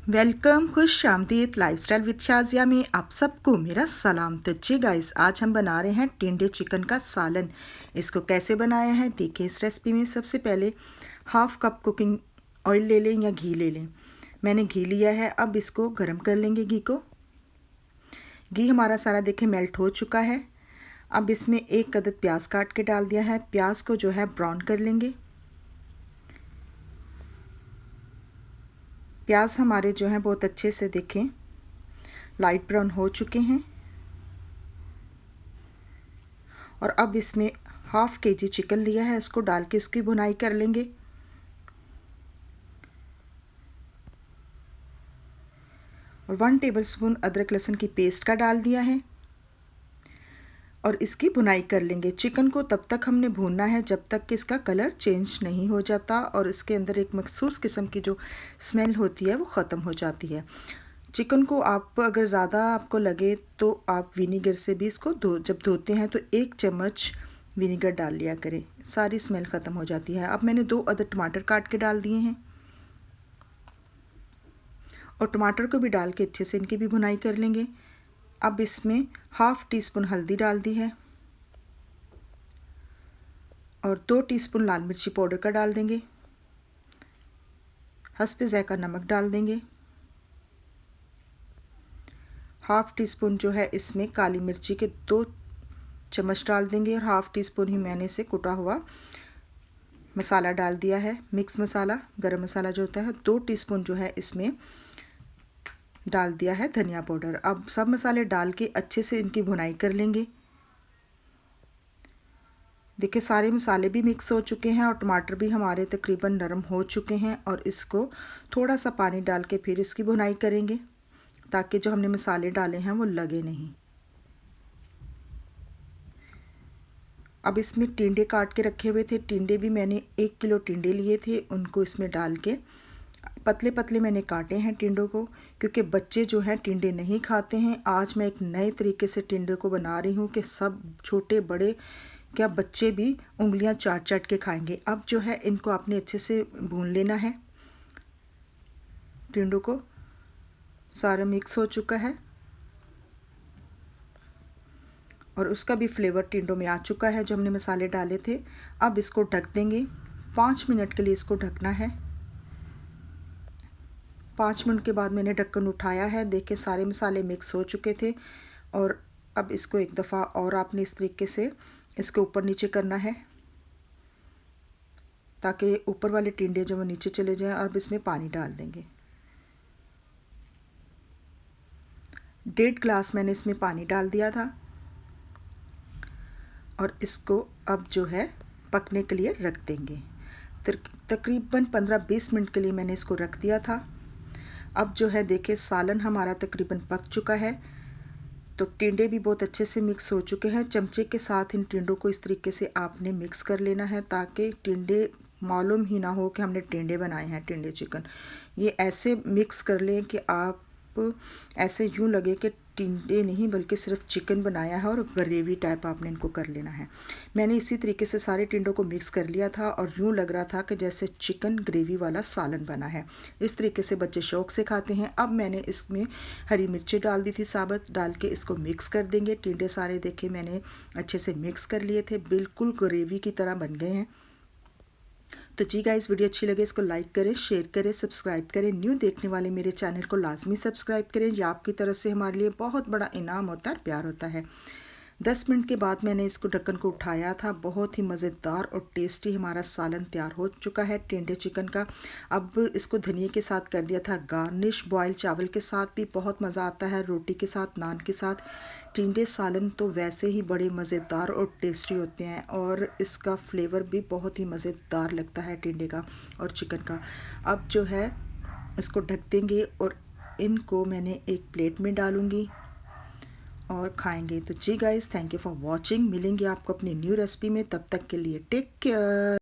Welcome खुश आमदीद lifestyle with Shazia में आप सबको मेरा सलाम। तो जी गाइस, आज हम बना रहे हैं टिंडे चिकन का सालन। इसको कैसे बनाया है देखिए इस रेसिपी में। सबसे पहले हाफ कप कुकिंग ऑयल ले लें या घी ले लें। मैंने घी लिया है। अब इसको गर्म कर लेंगे घी को। घी हमारा सारा देखें मेल्ट हो चुका है। अब इसमें एक अदद प्याज काट के डाल दिया है। प्याज को जो है ब्राउन कर लेंगे। प्याज हमारे जो हैं बहुत अच्छे से देखें लाइट ब्राउन हो चुके हैं। और अब इसमें हाफ केजी चिकन लिया है, इसको डाल के उसकी भुनाई कर लेंगे। और 1 टेबलस्पून अदरक लहसुन की पेस्ट का डाल दिया है और इसकी भुनाई कर लेंगे। चिकन को तब तक हमने भूनना है जब तक कि इसका कलर चेंज नहीं हो जाता और इसके अंदर एक मखसूस किस्म की जो स्मेल होती है वो ख़त्म हो जाती है। चिकन को आप अगर ज़्यादा आपको लगे तो आप विनीगर से भी इसको जब धोते हैं तो 1 चम्मच विनीगर डाल लिया करें, सारी स्मेल ख़त्म हो जाती है। अब मैंने 2 अदद टमाटर काट के डाल दिए हैं और टमाटर को भी डाल के अच्छे से इनकी भी भुनाई कर लेंगे। अब इसमें हाफ़ टी स्पून हल्दी डाल दी है और 2 टीस्पून लाल मिर्ची पाउडर का डाल देंगे। हस्बे ज़ायक़ा नमक डाल देंगे। हाफ़ टी स्पून जो है इसमें काली मिर्ची के 2 चम्मच डाल देंगे और हाफ़ टी स्पून ही मैंने इसे कुटा हुआ मसाला डाल दिया है, मिक्स मसाला, गरम मसाला जो होता है। 2 टीस्पून जो है इसमें डाल दिया है धनिया पाउडर। अब सब मसाले डाल के अच्छे से इनकी भुनाई कर लेंगे। देखिए सारे मसाले भी मिक्स हो चुके हैं और टमाटर भी हमारे तकरीबन नरम हो चुके हैं और इसको थोड़ा सा पानी डाल के फिर इसकी भुनाई करेंगे ताकि जो हमने मसाले डाले हैं वो लगे नहीं। अब इसमें टिंडे काट के रखे हुए थे, टिंडे भी मैंने 1 किलो टिंडे लिए थे, उनको इसमें डाल के पतले पतले मैंने काटे हैं टिंडों को, क्योंकि बच्चे जो हैं टिंडे नहीं खाते हैं। आज मैं एक नए तरीके से टिंडे को बना रही हूँ कि सब छोटे बड़े क्या बच्चे भी उंगलियां चाट चाट के खाएंगे। अब जो है इनको आपने अच्छे से भून लेना है। टिंडों को सारा मिक्स हो चुका है और उसका भी फ्लेवर टिंडों में आ चुका है जो हमने मसाले डाले थे। अब इसको ढक देंगे। 5 मिनट के लिए इसको ढकना है। 5 मिनट के बाद मैंने ढक्कन उठाया है। देखिए सारे मसाले मिक्स हो चुके थे और अब इसको एक दफ़ा और आपने इस तरीके से इसके ऊपर नीचे करना है ताकि ऊपर वाले टिंडे जो वो नीचे चले जाएं। और अब इसमें पानी डाल देंगे। 1.5 गिलास मैंने इसमें पानी डाल दिया था और इसको अब जो है पकने के लिए रख देंगे। तकरीबन 15-20 मिनट के लिए मैंने इसको रख दिया था। अब जो है देखिए सालन हमारा तकरीबन पक चुका है तो टिंडे भी बहुत अच्छे से मिक्स हो चुके हैं। चमचे के साथ इन टिंडों को इस तरीके से आपने मिक्स कर लेना है ताकि टिंडे मालूम ही ना हो कि हमने टिंडे बनाए हैं, टिंडे चिकन। ये ऐसे मिक्स कर लें कि आप ऐसे यूँ लगे कि टिंडे नहीं बल्कि सिर्फ चिकन बनाया है और ग्रेवी टाइप आपने इनको कर लेना है। मैंने इसी तरीके से सारे टिंडों को मिक्स कर लिया था और यूँ लग रहा था कि जैसे चिकन ग्रेवी वाला सालन बना है। इस तरीके से बच्चे शौक़ से खाते हैं। अब मैंने इसमें हरी मिर्ची डाल दी थी साबुत, डाल के इसको मिक्स कर देंगे। टिंडे सारे देखे मैंने अच्छे से मिक्स कर लिए थे, बिल्कुल ग्रेवी की तरह बन गए हैं। तो जी गाइस, वीडियो अच्छी लगे इसको लाइक करें, शेयर करें, सब्सक्राइब करें। न्यू देखने वाले मेरे चैनल को लाजमी सब्सक्राइब करें। ये आपकी तरफ से हमारे लिए बहुत बड़ा इनाम होता है, प्यार होता है। 10 मिनट के बाद मैंने इसको ढक्कन को उठाया था। बहुत ही मज़ेदार और टेस्टी हमारा सालन तैयार हो चुका है टिंडे चिकन का। अब इसको धनिए के साथ कर दिया था गार्निश। बॉयल चावल के साथ भी बहुत मज़ा आता है, रोटी के साथ, नान के साथ। टिंडे सालन तो वैसे ही बड़े मज़ेदार और टेस्टी होते हैं और इसका फ्लेवर भी बहुत ही मज़ेदार लगता है टिंडे का और चिकन का। अब जो है इसको ढक देंगे और इनको मैंने एक प्लेट में डालूँगी और खाएंगे। तो जी guys, thank you for watching. मिलेंगे आपको अपनी न्यू रेसिपी में, तब तक के लिए टेक केयर।